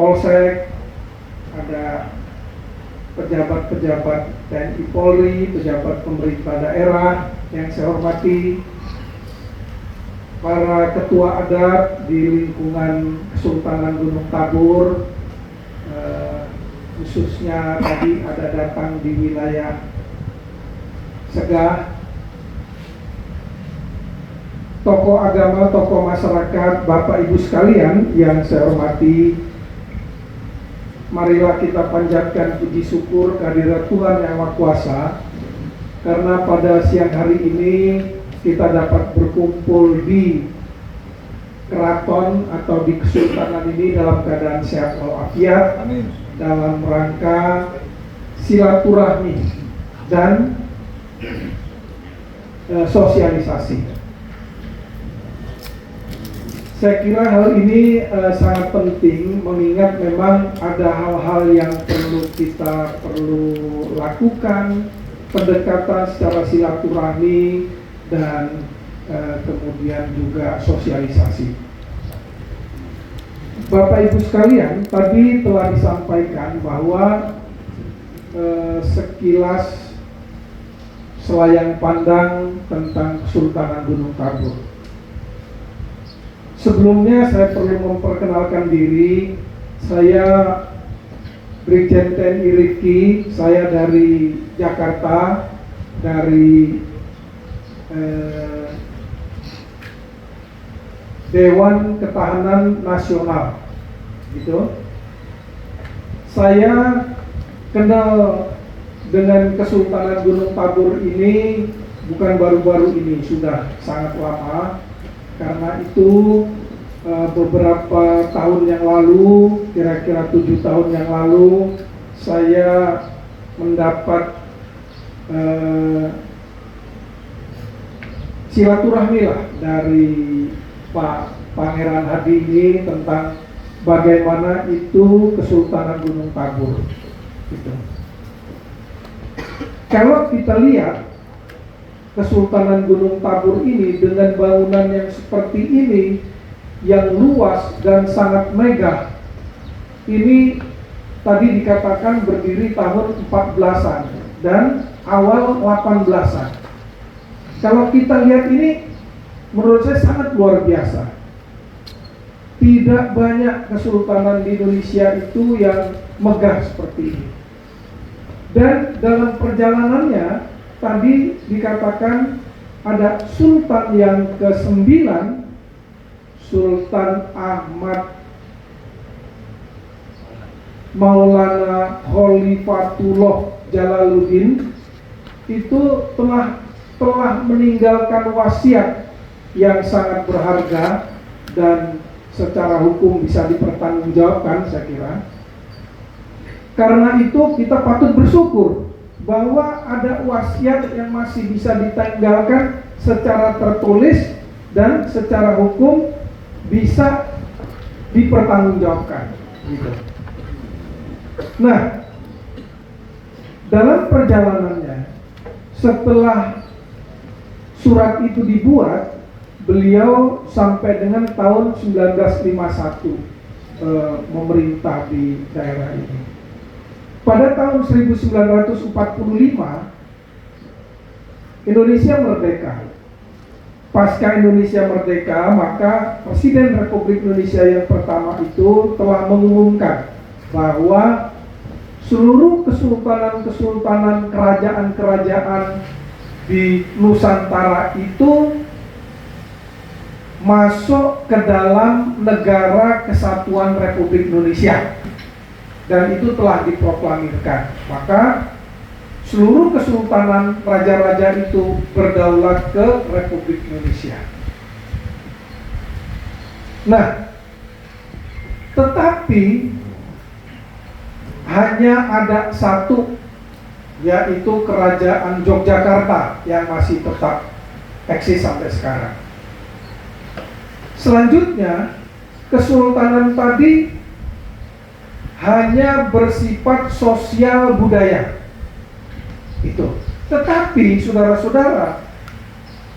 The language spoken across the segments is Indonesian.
Polsek, ada pejabat-pejabat TNI Polri, pejabat pemerintah daerah yang saya hormati, para ketua adat di lingkungan Kesultanan Gunung Tabur, khususnya tadi ada datang di wilayah Segah, tokoh agama, tokoh masyarakat, Bapak Ibu sekalian yang saya hormati, marilah kita panjatkan puji syukur kehadirat Tuhan Yang Maha Kuasa, karena pada siang hari ini kita dapat berkumpul di keraton atau di kesultanan ini dalam keadaan sehat walafiat, dalam rangka silaturahmi dan sosialisasi. Saya kira hal ini sangat penting, mengingat memang ada hal-hal yang kita lakukan, pendekatan secara silaturahmi dan kemudian juga sosialisasi. Bapak Ibu sekalian, tadi telah disampaikan bahwa sekilas selayang pandang tentang Kesultanan Gunung Tabur. Sebelumnya saya perlu memperkenalkan diri. Saya Brigjen TNI Rifki, saya dari Jakarta, dari Dewan Ketahanan Nasional, gitu. Saya kenal dengan Kesultanan Gunung Tabur ini bukan baru-baru ini, sudah sangat lama. Karena itu beberapa tahun yang lalu, kira-kira 7 tahun yang lalu, saya mendapat silaturahmi lah dari Pak Pangeran Hadi ini tentang bagaimana itu Kesultanan Gunung Tabur. Gitu. Kalau kita lihat Kesultanan Gunung Tabur ini dengan bangunan yang seperti ini, yang luas dan sangat megah, ini tadi dikatakan berdiri tahun 14-an dan awal 18-an. Kalau kita lihat ini, menurut saya sangat luar biasa. Tidak banyak kesultanan di Indonesia itu yang megah seperti ini. Dan dalam perjalanannya tadi dikatakan ada sultan yang ke-9, Sultan Ahmad Maulana Khalifatullah Jalaluddin, itu telah meninggalkan wasiat yang sangat berharga dan secara hukum bisa dipertanggungjawabkan, saya kira. Karena itu kita patut bersyukur bahwa ada wasiat yang masih bisa ditinggalkan secara tertulis dan secara hukum bisa dipertanggungjawabkan. Gitu. Nah, dalam perjalanannya setelah surat itu dibuat, beliau sampai dengan tahun 1951 memerintah di daerah ini. Pada tahun 1945 Indonesia merdeka. Pasca Indonesia merdeka, maka Presiden Republik Indonesia yang pertama itu telah mengumumkan bahwa seluruh kesultanan-kesultanan, kerajaan-kerajaan di Nusantara itu masuk ke dalam Negara Kesatuan Republik Indonesia. Dan itu telah diproklamirkan. Maka seluruh kesultanan, raja-raja itu berdaulat ke Republik Indonesia. Nah, tetapi hanya ada satu, yaitu Kerajaan Yogyakarta yang masih tetap eksis sampai sekarang. Selanjutnya, kesultanan tadi hanya bersifat sosial budaya. Itu. Tetapi saudara-saudara,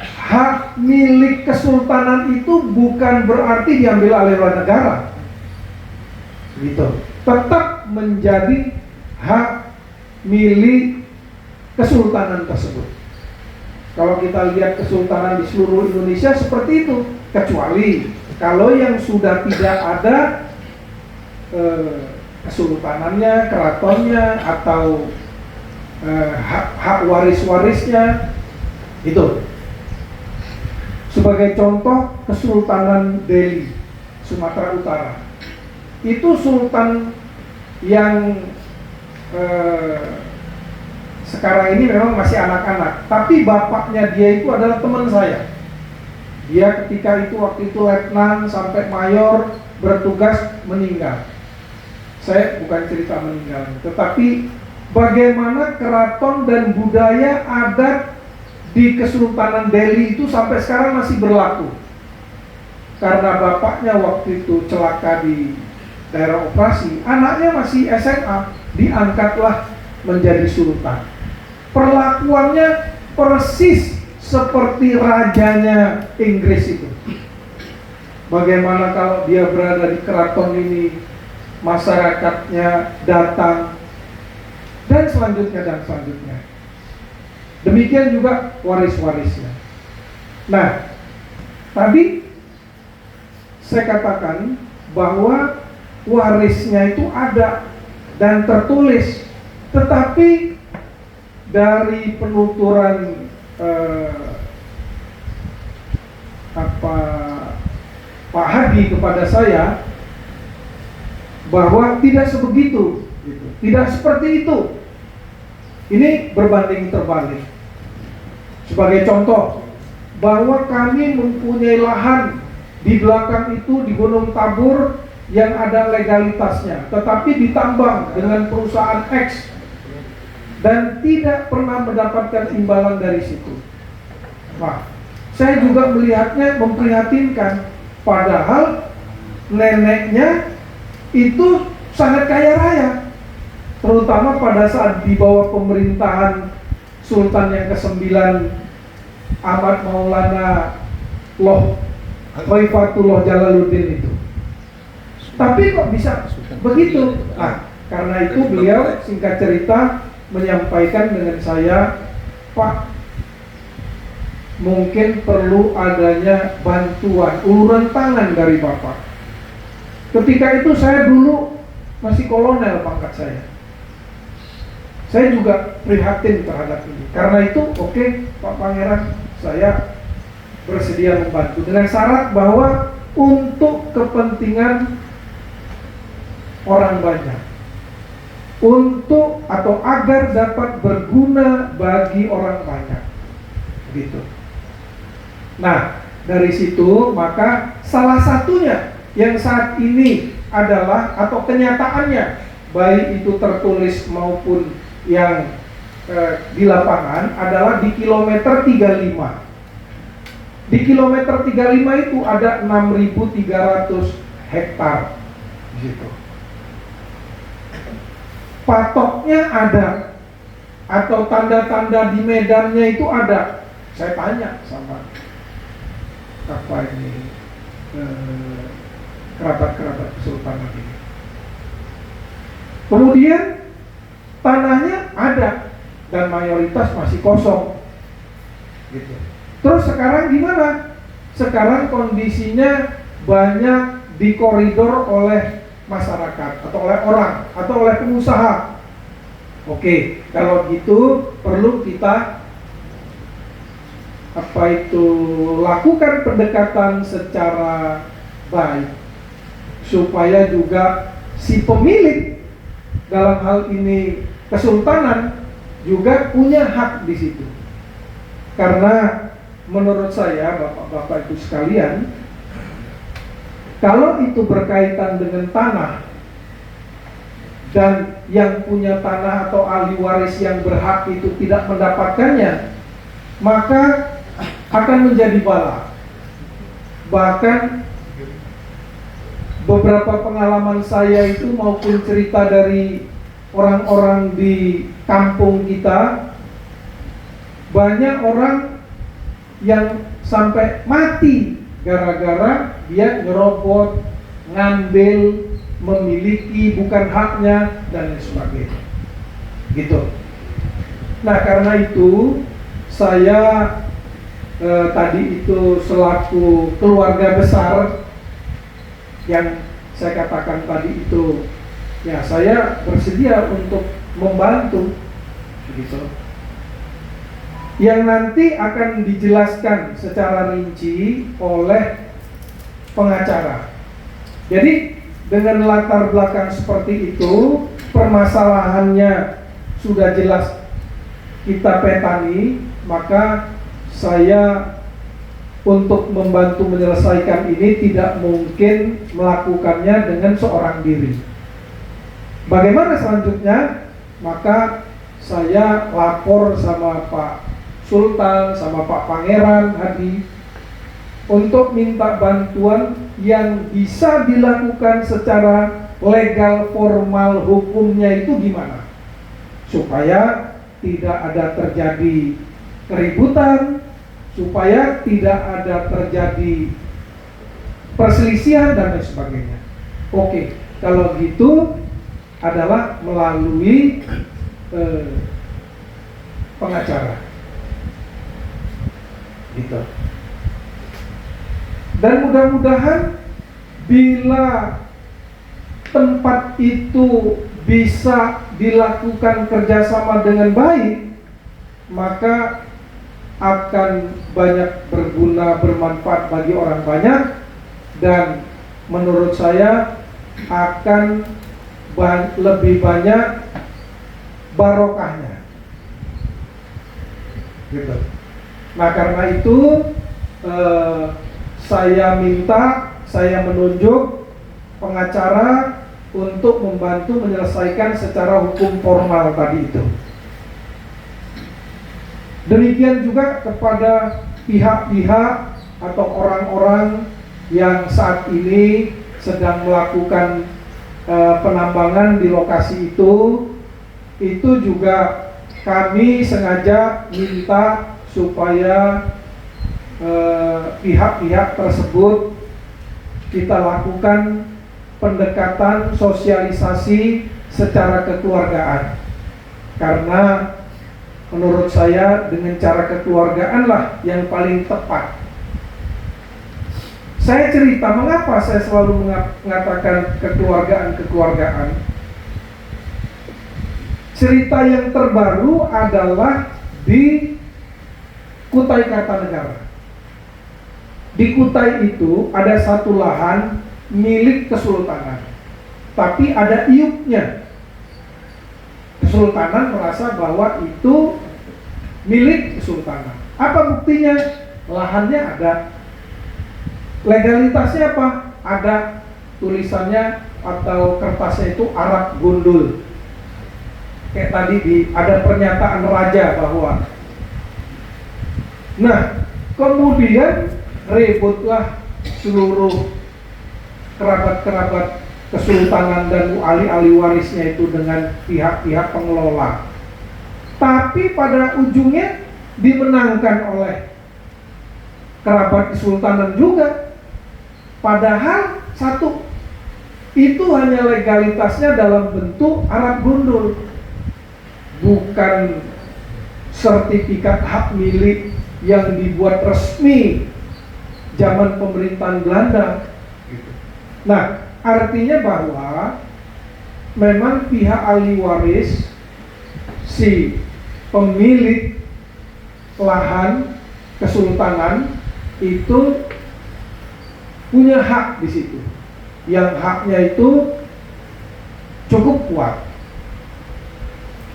hak milik kesultanan itu bukan berarti diambil alih oleh negara. gitu. Tetap menjadi hak milik kesultanan tersebut. Kalau kita lihat kesultanan di seluruh Indonesia seperti itu, kecuali kalau yang sudah tidak ada kesultanannya, keratonnya, atau hak waris-warisnya, itu. Sebagai contoh, Kesultanan Delhi, Sumatera Utara. Itu sultan yang sekarang ini memang masih anak-anak, tapi bapaknya dia itu adalah teman saya. Dia ketika itu waktu itu letnan sampai mayor, bertugas, meninggal. Saya bukan cerita meninggal, tetapi bagaimana keraton dan budaya adat di Kesultanan Delhi itu sampai sekarang masih berlaku. Karena bapaknya waktu itu celaka di daerah operasi, anaknya masih SMA, diangkatlah menjadi sultan. Perlakuannya persis seperti rajanya Inggris itu. Bagaimana kalau dia berada di keraton ini, masyarakatnya datang, dan selanjutnya. Demikian juga waris-warisnya. Nah, tadi saya katakan bahwa warisnya itu ada dan tertulis, tetapi dari penuturan Pak Hadi kepada saya bahwa tidak sebegitu, gitu. Tidak seperti itu. Ini berbanding terbalik. Sebagai contoh, bahwa kami mempunyai lahan di belakang itu di Gunung Tabur yang ada legalitasnya, tetapi ditambang dengan perusahaan X dan tidak pernah mendapatkan imbalan dari situ. Nah, saya juga melihatnya memprihatinkan, padahal neneknya itu sangat kaya raya, terutama pada saat di bawah pemerintahan Sultan yang ke-9 Ahmad Maulana Khalifatullah Jalaluddin itu. Tapi kok bisa begitu? Nah, karena itu beliau singkat cerita menyampaikan dengan saya, Pak, mungkin perlu adanya bantuan, uluran tangan dari Bapak. Ketika itu saya dulu masih kolonel pangkat saya. Saya juga prihatin terhadap ini. Karena itu, oke, Pak Pangeran, saya bersedia membantu dengan syarat bahwa untuk kepentingan orang banyak, untuk atau agar dapat berguna bagi orang banyak, gitu. Nah, dari situ maka salah satunya yang saat ini adalah atau kenyataannya, baik itu tertulis maupun yang di lapangan adalah di kilometer 35. Di kilometer 35 itu ada 6.300 hektar, gitu. Patoknya ada, atau tanda-tanda di medannya itu ada. Saya tanya sama kerabat-kerabat kesultanan ini. Kemudian tanahnya ada dan mayoritas masih kosong, gitu. Terus sekarang gimana? Sekarang kondisinya banyak dikoridor oleh masyarakat atau oleh orang atau oleh pengusaha. Oke, kalau gitu perlu kita lakukan pendekatan secara baik supaya juga si pemilik dalam hal ini kesultanan juga punya hak di situ. Karena menurut saya, bapak-bapak itu sekalian, kalau itu berkaitan dengan tanah dan yang punya tanah atau ahli waris yang berhak itu tidak mendapatkannya, maka akan menjadi bala. Bahkan beberapa pengalaman saya itu maupun cerita dari orang-orang di kampung kita, banyak orang yang sampai mati gara-gara dia nyerobot, ngambil memiliki, bukan haknya, dan lain sebagainya. Gitu. Nah, karena itu saya tadi itu selaku keluarga besar yang saya katakan tadi itu, ya saya bersedia untuk membantu, gitu. Yang nanti akan dijelaskan secara rinci oleh pengacara. Jadi dengan latar belakang seperti itu, permasalahannya sudah jelas kita petani, maka saya untuk membantu menyelesaikan ini tidak mungkin melakukannya dengan seorang diri. Bagaimana selanjutnya? Maka saya lapor sama Pak Sultan, sama Pak Pangeran Hadi untuk minta bantuan yang bisa dilakukan secara legal, formal, hukumnya itu gimana, supaya tidak ada terjadi keributan, supaya tidak ada terjadi perselisihan dan lain sebagainya. Oke, kalau gitu adalah melalui pengacara, gitu. Dan mudah-mudahan bila tempat itu bisa dilakukan kerjasama dengan baik, maka akan banyak berguna, bermanfaat bagi orang banyak, dan menurut saya akan lebih banyak barokahnya, gitu. Nah, karena itu saya menunjuk pengacara untuk membantu menyelesaikan secara hukum formal tadi itu. Demikian juga kepada pihak-pihak atau orang-orang yang saat ini sedang melakukan penambangan di lokasi itu juga kami sengaja minta supaya pihak-pihak tersebut kita lakukan pendekatan sosialisasi secara kekeluargaan, karena menurut saya dengan cara kekeluargaan lah yang paling tepat. Saya cerita mengapa saya selalu mengatakan kekeluargaan. Cerita yang terbaru adalah di Kutai Kartanegara. Di Kutai itu ada satu lahan milik kesultanan, tapi ada iupnya. Kesultanan merasa bahwa itu milik kesultanan. Apa buktinya? Lahannya ada. Legalitasnya apa? Ada tulisannya atau kertasnya itu Arab Gundul. Kayak tadi ada pernyataan raja bahwa. Nah, kemudian ributlah seluruh kerabat-kerabat kesultanan dan ahli-ahli warisnya itu dengan pihak-pihak pengelola. Tapi pada ujungnya dimenangkan oleh kerabat kesultanan juga. Padahal satu, itu hanya legalitasnya dalam bentuk Arab Gundul, bukan sertifikat hak milik yang dibuat resmi zaman pemerintahan Belanda. Nah, artinya bahwa memang pihak ahli waris, si pemilik lahan kesultanan itu punya hak di situ, yang haknya itu cukup kuat.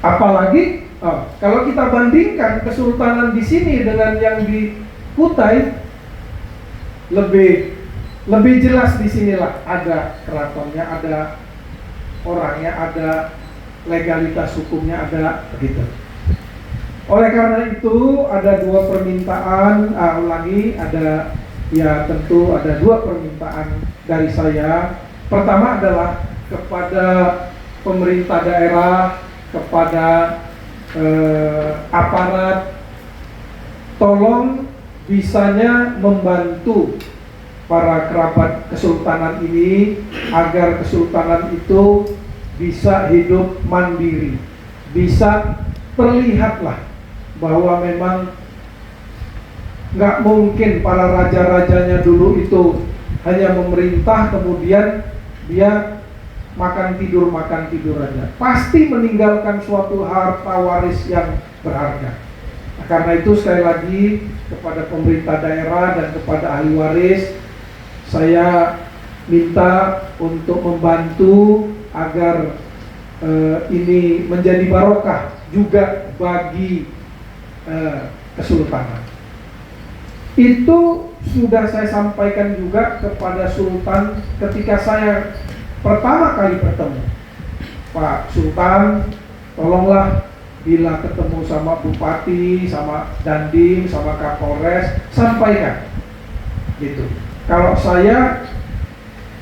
Apalagi kalau kita bandingkan kesultanan di sini dengan yang di Kutai, lebih jelas di sinilah ada keratonnya, ada orangnya, ada legalitas hukumnya, ada begitu. Oleh karena itu ada dua permintaan, tentu ada dua permintaan dari saya. Pertama adalah kepada pemerintah daerah, kepada aparat, tolong bisanya membantu para kerabat kesultanan ini agar kesultanan itu bisa hidup mandiri, bisa terlihatlah bahwa memang nggak mungkin para raja-rajanya dulu itu hanya memerintah kemudian dia makan tidur aja. Pasti meninggalkan suatu harta waris yang berharga. Nah, karena itu sekali lagi kepada pemerintah daerah dan kepada ahli waris, saya minta untuk membantu agar ini menjadi barokah juga bagi kesultanan. Itu sudah saya sampaikan juga kepada Sultan ketika saya pertama kali bertemu. Pak Sultan, tolonglah bila ketemu sama Bupati, sama Dandim, sama Kapolres, sampaikan gitu. Kalau saya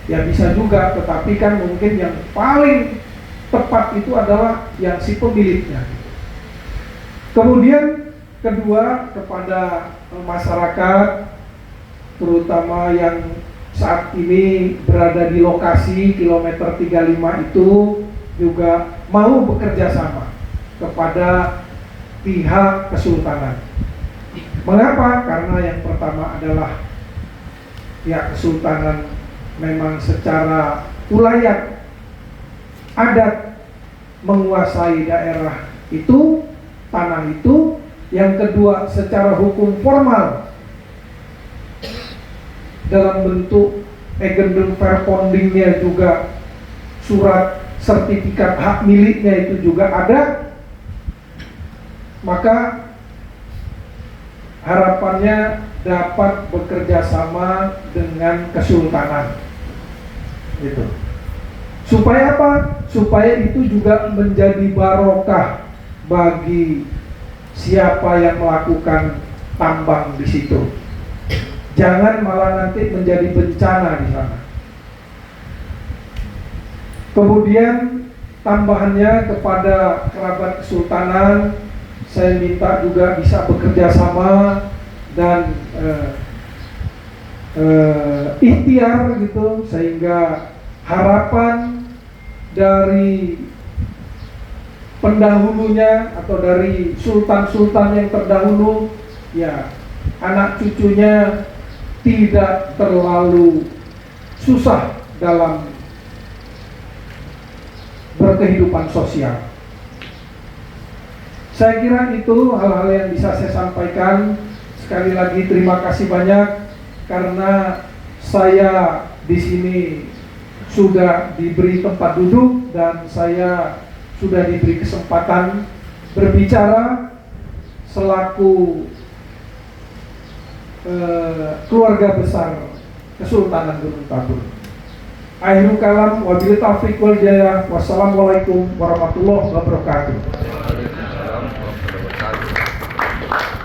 ya bisa juga, tetapi kan mungkin yang paling tepat itu adalah yang si pemiliknya. Kemudian kedua, kepada masyarakat terutama yang saat ini berada di lokasi kilometer 35 itu juga mau bekerja sama kepada pihak kesultanan. Mengapa? Karena yang pertama adalah pihak kesultanan memang secara ulayat adat menguasai daerah itu, tanah itu. Yang kedua, secara hukum formal dalam bentuk agendum verpondingnya juga, surat sertifikat hak miliknya itu juga ada. Maka harapannya dapat bekerja sama dengan kesultanan gitu. Supaya apa? Supaya itu juga menjadi barokah bagi siapa yang melakukan tambang di situ. Jangan malah nanti menjadi bencana di sana. Kemudian tambahannya kepada kerabat kesultanan, saya minta juga bisa bekerja sama dan ikhtiar gitu, sehingga harapan dari pendahulunya atau dari sultan-sultan yang terdahulu, ya anak cucunya tidak terlalu susah dalam berkehidupan sosial. Saya kira itu hal-hal yang bisa saya sampaikan. Sekali lagi terima kasih banyak karena saya di sini sudah diberi tempat duduk dan saya sudah diberi kesempatan berbicara selaku keluarga besar Kesultanan Gunung Tabur. Akhirul kalam, wabillahi taufiq wal hidayah. Wassalamualaikum warahmatullahi wabarakatuh.